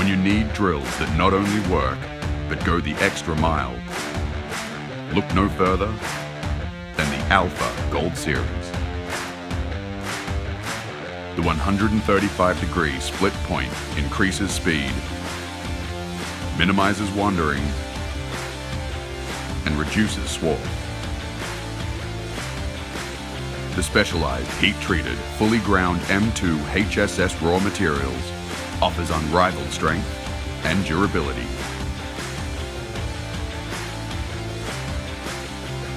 When you need drills that not only work, but go the extra mile, look no further than the Alpha Gold Series. The 135-degree split point increases speed, minimizes wandering, and reduces swarf. The specialized heat-treated, fully ground M2 HSS raw materials offers unrivaled strength and durability.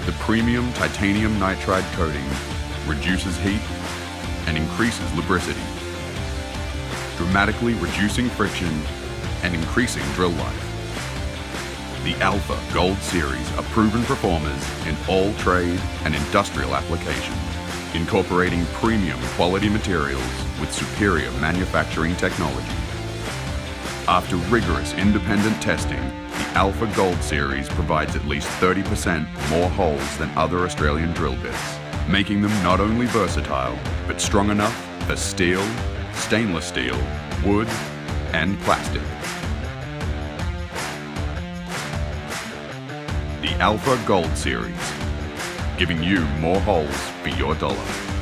The premium titanium nitride coating reduces heat and increases lubricity, dramatically reducing friction and increasing drill life. The Alpha Gold Series are proven performers in all trade and industrial applications, incorporating premium quality materials with superior manufacturing technology. After rigorous independent testing, the Alpha Gold Series provides at least 30% more holes than other Australian drill bits, making them not only versatile, but strong enough for steel, stainless steel, wood, and plastic. The Alpha Gold Series, giving you more holes for your dollar.